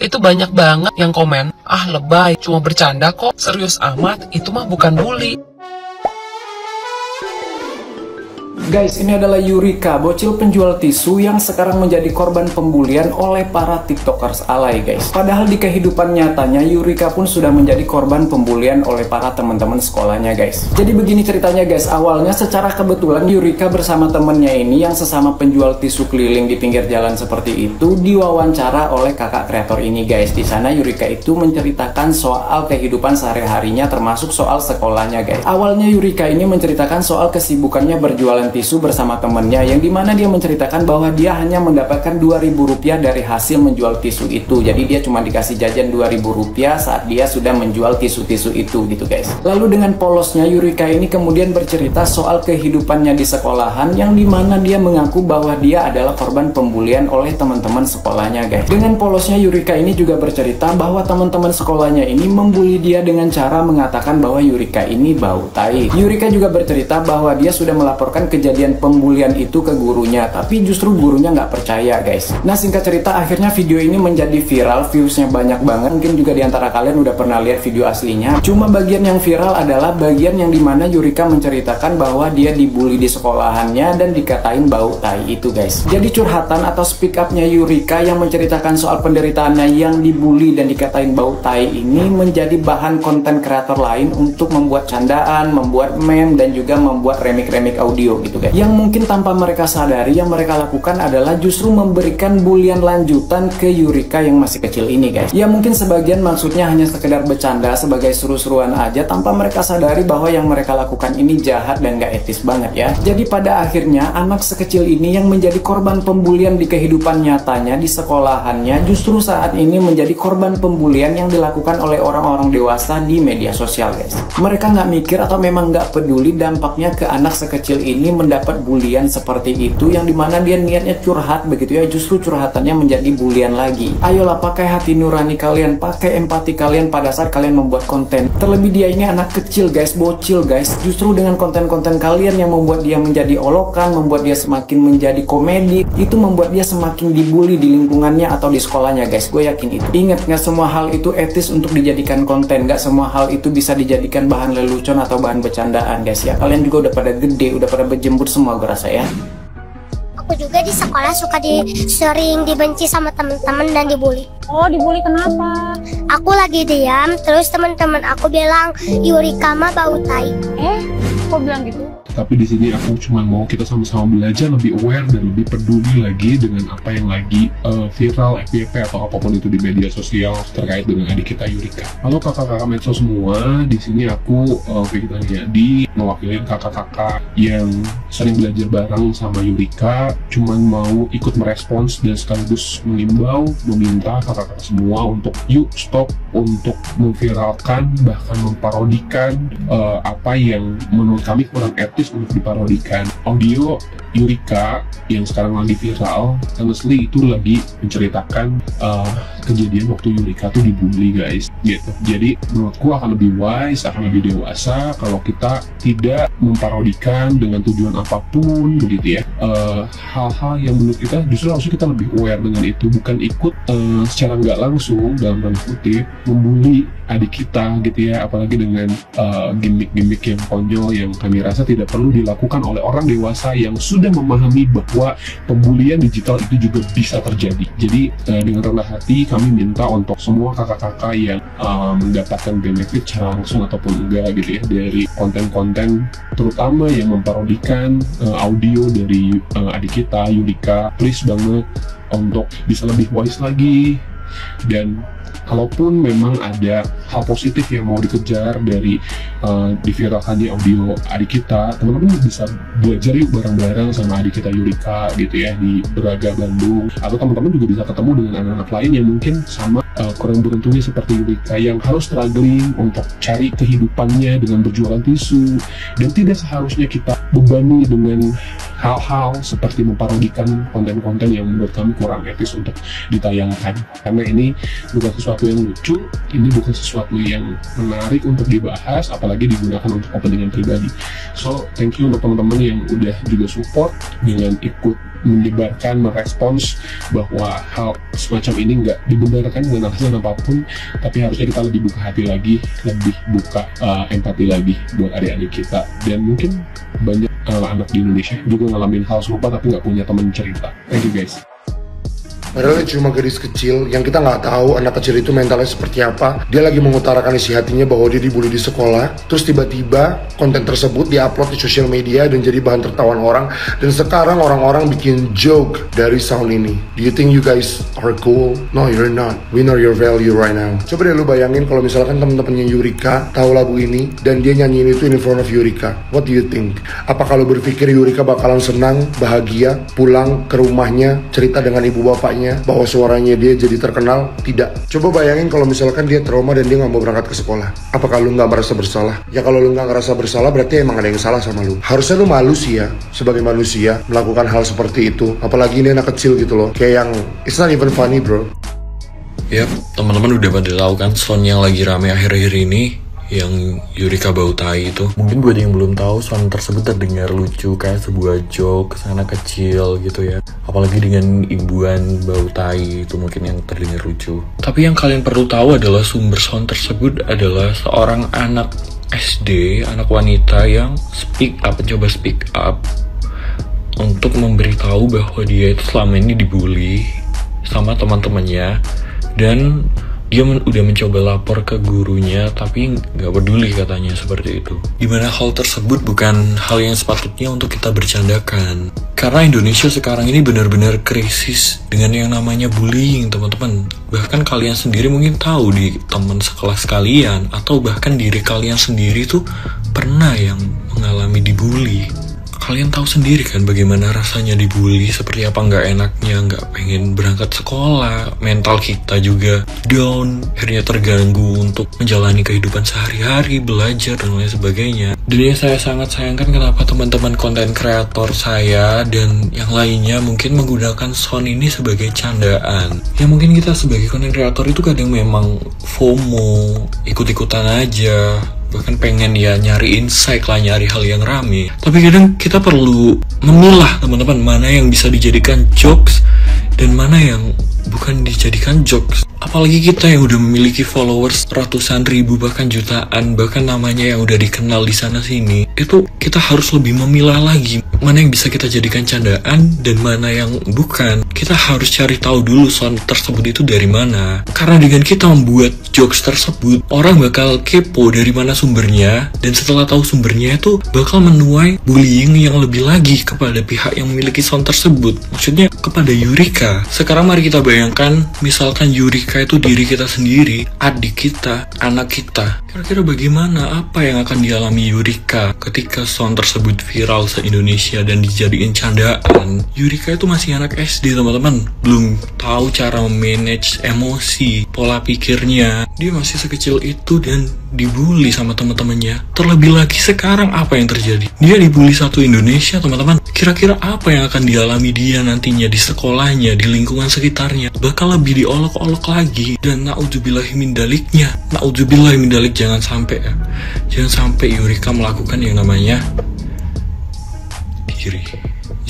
itu banyak banget yang komen, "Ah lebay, cuma bercanda kok, serius amat, itu mah bukan bully." Guys, ini adalah Yurika, bocil penjual tisu yang sekarang menjadi korban pembulian oleh para tiktokers alay guys. Padahal di kehidupan nyatanya Yurika pun sudah menjadi korban pembulian oleh para teman-teman sekolahnya guys. Jadi begini ceritanya guys, awalnya secara kebetulan Yurika bersama temennya ini yang sesama penjual tisu keliling di pinggir jalan seperti itu diwawancara oleh kakak kreator ini guys. Di sana Yurika itu menceritakan soal kehidupan sehari-harinya termasuk soal sekolahnya guys. Awalnya Yurika ini menceritakan soal kesibukannya berjualan tisu bersama temennya, yang dimana dia menceritakan bahwa dia hanya mendapatkan Rp2.000 dari hasil menjual tisu itu. Jadi dia cuma dikasih jajan Rp2.000 saat dia sudah menjual tisu-tisu itu gitu guys. Lalu dengan polosnya Yurika ini kemudian bercerita soal kehidupannya di sekolahan, yang dimana dia mengaku bahwa dia adalah korban pembulian oleh teman-teman sekolahnya guys. Dengan polosnya Yurika ini juga bercerita bahwa teman-teman sekolahnya ini membuli dia dengan cara mengatakan bahwa Yurika ini bau tai. Yurika juga bercerita bahwa dia sudah melaporkan kejadian pembulian itu ke gurunya, tapi justru gurunya nggak percaya guys. Nah singkat cerita akhirnya video ini menjadi viral, viewsnya banyak banget. Mungkin juga diantara kalian udah pernah lihat video aslinya. Cuma bagian yang viral adalah bagian yang dimana Yurika menceritakan bahwa dia dibully di sekolahannya dan dikatain bau tai itu guys. Jadi curhatan atau speak upnya Yurika yang menceritakan soal penderitaannya yang dibully dan dikatain bau tai ini menjadi bahan konten kreator lain untuk membuat candaan, membuat meme, dan juga membuat remake-remake audio gitu guys. Yang mungkin tanpa mereka sadari yang mereka lakukan adalah justru memberikan bulian lanjutan ke Yurika yang masih kecil ini guys. Ya mungkin sebagian maksudnya hanya sekedar bercanda sebagai seru-seruan aja, tanpa mereka sadari bahwa yang mereka lakukan ini jahat dan gak etis banget ya. Jadi pada akhirnya anak sekecil ini yang menjadi korban pembulian di kehidupan nyatanya di sekolahannya justru saat ini menjadi korban pembulian yang dilakukan oleh orang-orang dewasa di media sosial guys. Mereka nggak mikir atau memang nggak peduli dampaknya ke anak sekecil ini mendapat bulian seperti itu, yang dimana dia niatnya curhat begitu ya, justru curhatannya menjadi bulian lagi. Ayolah pakai hati nurani kalian, pakai empati kalian pada saat kalian membuat konten. Terlebih dia ini anak kecil guys, bocil guys, justru dengan konten-konten kalian yang membuat dia menjadi olokan, membuat dia semakin menjadi komedi, itu membuat dia semakin dibully di lingkungannya atau di sekolahnya guys. Gue yakin itu. Ingat, nggak semua hal itu etis untuk dijadikan konten, nggak semua hal itu bisa dijadikan bahan lelucon atau bahan bercandaan guys ya. Kalian juga udah pada gede, udah pada berjemput semua gue rasa ya. Aku juga di sekolah suka sering dibenci sama teman-teman dan dibully. Oh, dibully kenapa? Aku lagi diam, terus teman-teman aku bilang Yurika mah bau tai. Kok bilang gitu? Tapi di sini aku cuma mau kita sama-sama belajar lebih aware dan lebih peduli lagi dengan apa yang lagi viral, FYP atau apapun itu di media sosial terkait dengan adik kita Yurika. Halo kakak-kakak medsos semua, di sini aku Fikri jadi mewakili kakak-kakak yang sering belajar bareng sama Yurika, cuman mau ikut merespons dan sekaligus mengimbau, meminta kakak-kakak semua untuk yuk stop untuk memviralkan bahkan memparodikan apa yang menurut kami kurang etis untuk diparodikan. Audio Yurika yang sekarang lagi viral, honestly itu lagi menceritakan kejadian waktu Yurika tuh dibully guys gitu. Jadi menurutku akan lebih wise, akan lebih dewasa kalau kita tidak memparodikan dengan tujuan apapun begitu ya. Hal-hal yang menurut kita justru harusnya kita lebih aware dengan itu, bukan ikut secara nggak langsung dalam tanda kutip membuli adik kita gitu ya, apalagi dengan gimmick-gimmick yang konyol yang kami rasa tidak perlu dilakukan oleh orang dewasa yang sudah memahami bahwa pembulian digital itu juga bisa terjadi. Jadi dengan rendah hati kami minta untuk semua kakak-kakak yang mendapatkan benefit secara langsung ataupun enggak gitu ya dari konten-konten terutama yang memparodikan audio dari adik kita Yurika, please banget untuk bisa lebih wise lagi. Dan kalaupun memang ada hal positif yang mau dikejar dari diviralkannya audio adik kita, teman-teman bisa belajar yuk bareng-bareng sama adik kita Yurika gitu ya di Braga, Bandung. Atau teman-teman juga bisa ketemu dengan anak-anak lain yang mungkin sama kurang beruntungnya seperti Yurika yang harus struggling untuk cari kehidupannya dengan berjualan tisu, dan tidak seharusnya kita bebani dengan hal-hal seperti memparodikan konten-konten yang menurut kami kurang etis untuk ditayangkan, karena ini bukan sesuatu yang lucu, ini bukan sesuatu yang menarik untuk dibahas, apalagi digunakan untuk kepentingan pribadi. So thank you untuk teman-teman yang udah juga support dengan ikut menyebarkan, merespons bahwa hal semacam ini nggak dibenarkan dengan alasan apapun, tapi harusnya kita lebih buka hati lagi, lebih buka empati lagi buat adik-adik kita. Dan mungkin banyak anak di Indonesia juga ngalamin hal serupa tapi nggak punya teman cerita. Thank you guys. Padahal cuma gadis kecil yang kita nggak tahu anak kecil itu mentalnya seperti apa. Dia lagi mengutarakan isi hatinya bahwa dia dibully di sekolah. Terus tiba-tiba konten tersebut diupload di sosial media dan jadi bahan tertawaan orang. Dan sekarang orang-orang bikin joke dari sound ini. Do you think you guys are cool? No, you're not. We know your value right now. Coba deh lu bayangin kalau misalkan temen-temennya Yurika tahu lagu ini dan dia nyanyiin itu in front of Yurika. What do you think? Apa kalau berpikir Yurika bakalan senang, bahagia, pulang ke rumahnya, cerita dengan ibu bapaknya bahwa suaranya dia jadi terkenal? Tidak. Coba bayangin kalau misalkan dia trauma dan dia nggak mau berangkat ke sekolah. Apakah lu nggak merasa bersalah? Ya kalau lu nggak ngerasa bersalah berarti emang ada yang salah sama lu. Harusnya lu malu sih ya sebagai manusia melakukan hal seperti itu. Apalagi ini anak kecil gitu loh. Kayak yang it's not even funny bro. Yap, teman-teman udah pada tahu kan sound yang lagi rame akhir-akhir ini, yang Yurika bau tai itu. Mungkin buat yang belum tahu, sound tersebut terdengar lucu kayak sebuah joke anak kecil gitu ya. Apalagi dengan imbuhan bau tai itu mungkin yang terdengar lucu. Tapi yang kalian perlu tahu adalah sumber sound tersebut adalah seorang anak SD, anak wanita yang coba speak up untuk memberitahu bahwa dia itu selama ini dibully sama teman-temannya, dan dia udah mencoba lapor ke gurunya tapi nggak peduli katanya seperti itu. Dimana hal tersebut bukan hal yang sepatutnya untuk kita bercandakan. Karena Indonesia sekarang ini benar-benar krisis dengan yang namanya bullying, teman-teman. Bahkan kalian sendiri mungkin tahu di teman sekelas kalian atau bahkan diri kalian sendiri tuh pernah yang mengalami dibully. Kalian tahu sendiri kan bagaimana rasanya dibully, seperti apa nggak enaknya, nggak pengen berangkat sekolah, mental kita juga down, akhirnya terganggu untuk menjalani kehidupan sehari-hari, belajar, dan lain sebagainya. Dan yang saya sangat sayangkan kenapa teman-teman konten kreator saya dan yang lainnya mungkin menggunakan sound ini sebagai candaan. Ya mungkin kita sebagai konten kreator itu kadang memang FOMO, ikut-ikutan aja, bahkan pengen ya nyari insight lah, nyari hal yang rame. Tapi kadang kita perlu memilah teman-teman, mana yang bisa dijadikan jokes dan mana yang bukan dijadikan jokes. Apalagi kita yang udah memiliki followers ratusan ribu bahkan jutaan, bahkan namanya yang udah dikenal di sana sini, itu kita harus lebih memilah lagi mana yang bisa kita jadikan candaan dan mana yang bukan. Kita harus cari tahu dulu sound tersebut itu dari mana. Karena dengan kita membuat jokes tersebut, orang bakal kepo dari mana sumbernya, dan setelah tahu sumbernya itu bakal menuai bullying yang lebih lagi kepada pihak yang memiliki sound tersebut. Maksudnya kepada Yurika. Sekarang mari kita bayangkan, misalkan Yurika itu diri kita sendiri, adik kita, anak kita. Kira-kira bagaimana, apa yang akan dialami Yurika ketika sound tersebut viral se-Indonesia dan dijadiin candaan? Yurika itu masih anak SD teman-teman, belum tahu cara memanage emosi, pola pikirnya. Dia masih sekecil itu dan dibully sama teman-temannya. Terlebih lagi sekarang apa yang terjadi? Dia dibully satu Indonesia teman-teman. Kira-kira apa yang akan dialami dia nantinya di sekolahnya, di lingkungan sekitarnya? Bakal lebih diolok-olok lagi. Dan na'udzubillahimindaliknya, na'udzubillahimindalik, jangan sampai ya. Jangan sampai Yurika melakukan yang namanya diri.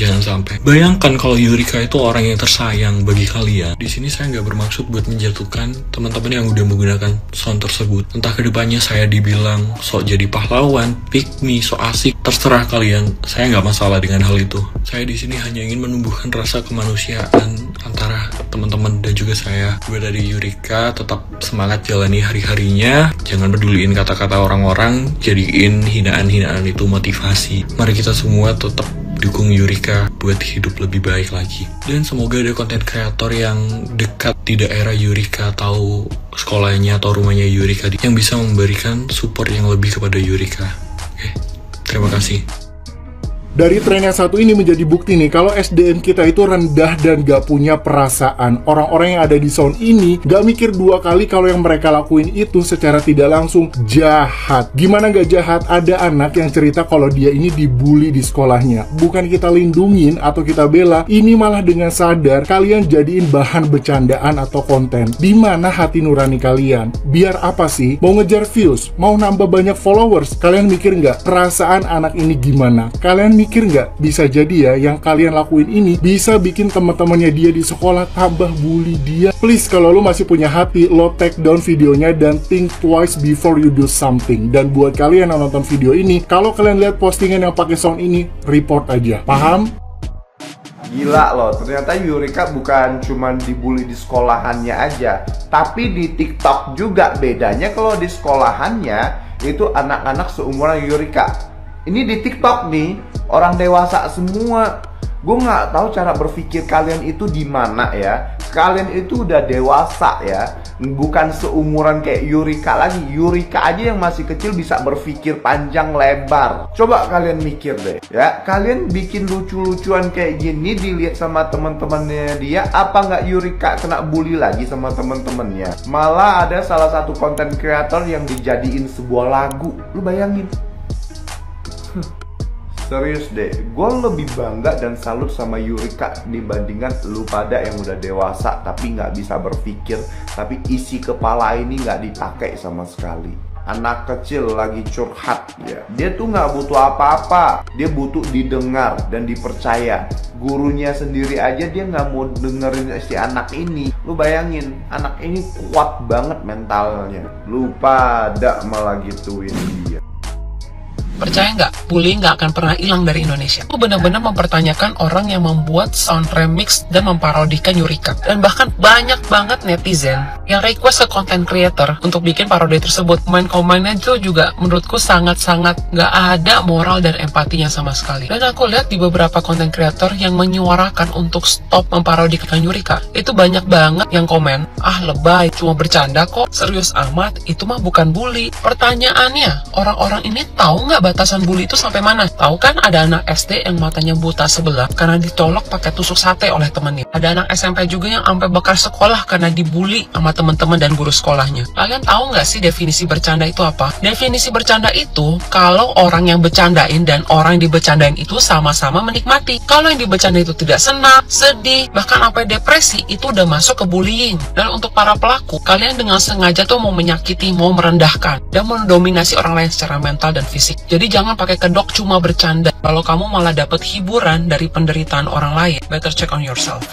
Jangan sampai. Bayangkan kalau Yurika itu orang yang tersayang bagi kalian. Di sini saya nggak bermaksud buat menjatuhkan teman-teman yang udah menggunakan sound tersebut. Entah kedepannya saya dibilang sok jadi pahlawan, pick me, sok asik, terserah kalian. Saya nggak masalah dengan hal itu. Saya di sini hanya ingin menumbuhkan rasa kemanusiaan antara teman-teman dan juga saya. Gue dari Yurika, tetap semangat jalani hari-harinya. Jangan peduliin kata-kata orang-orang. Jadiin hinaan-hinaan itu motivasi. Mari kita semua tetap dukung Yurika buat hidup lebih baik lagi. Dan semoga ada konten kreator yang dekat di daerah Yurika, tahu sekolahnya atau rumahnya Yurika, yang bisa memberikan support yang lebih kepada Yurika. Oke, terima kasih. Dari tren yang satu ini menjadi bukti nih kalau SDM kita itu rendah dan gak punya perasaan. Orang-orang yang ada di sound ini gak mikir dua kali kalau yang mereka lakuin itu secara tidak langsung jahat. Gimana gak jahat? Ada anak yang cerita kalau dia ini dibully di sekolahnya. Bukan kita lindungin atau kita bela, ini malah dengan sadar kalian jadiin bahan bercandaan atau konten. Di mana hati nurani kalian? Biar apa sih? Mau ngejar views? Mau nambah banyak followers? Kalian mikir nggak perasaan anak ini gimana? Kalian mikir mikir nggak, bisa jadi ya yang kalian lakuin ini bisa bikin teman-temannya dia di sekolah tambah bully dia. Please, kalau lu masih punya hati, lo take down videonya dan think twice before you do something. Dan buat kalian yang nonton video ini, kalau kalian lihat postingan yang pakai sound ini, report aja. Paham? Gila loh, ternyata Yurika bukan cuma dibully di sekolahannya aja, tapi di TikTok juga. Bedanya kalau di sekolahannya itu anak-anak seumuran Yurika. Ini di TikTok nih, orang dewasa semua. Gue nggak tahu cara berpikir kalian itu di mana ya. Kalian itu udah dewasa ya, bukan seumuran kayak Yurika lagi. Yurika aja yang masih kecil bisa berpikir panjang lebar. Coba kalian mikir deh ya, kalian bikin lucu-lucuan kayak gini dilihat sama teman-temannya dia, apa nggak Yurika kena bully lagi sama teman-temannya? Malah ada salah satu konten kreator yang dijadiin sebuah lagu. Lu bayangin. Serius deh, gue lebih bangga dan salut sama Yurika dibandingkan lu pada yang udah dewasa tapi nggak bisa berpikir, tapi isi kepala ini nggak dipakai sama sekali. Anak kecil lagi curhat ya, dia tuh nggak butuh apa-apa, dia butuh didengar dan dipercaya. Gurunya sendiri aja dia nggak mau dengerin si anak ini. Lu bayangin, anak ini kuat banget mentalnya, lu pada malah gituin dia. Percaya nggak, bullying nggak akan pernah hilang dari Indonesia. Aku benar-benar mempertanyakan orang yang membuat sound remix dan memparodikan Yurika. Dan bahkan banyak banget netizen yang request ke content creator untuk bikin parodi tersebut. Komen-komennya itu juga menurutku sangat-sangat nggak ada moral dan empatinya sama sekali. Dan aku lihat di beberapa content creator yang menyuarakan untuk stop memparodikan Yurika, itu banyak banget yang komen, ah lebay, cuma bercanda kok, serius amat, itu mah bukan bully. Pertanyaannya, orang-orang ini tahu nggak batasan bully itu sampai mana? Tahu kan ada anak SD yang matanya buta sebelah karena dicolok pakai tusuk sate oleh temennya. Ada anak SMP juga yang sampai bekas sekolah karena dibully sama teman-teman dan guru sekolahnya. Kalian tahu nggak sih definisi bercanda itu apa? Definisi bercanda itu kalau orang yang bercandain dan orang yang dibercandain itu sama-sama menikmati. Kalau yang dibercanda itu tidak senang, sedih, bahkan sampai depresi, itu udah masuk ke bullying. Dan untuk para pelaku, kalian dengan sengaja tuh mau menyakiti, mau merendahkan, dan mendominasi orang lain secara mental dan fisik. Jadi jangan pakai kedok cuma bercanda. Kalau kamu malah dapat hiburan dari penderitaan orang lain, better check on yourself.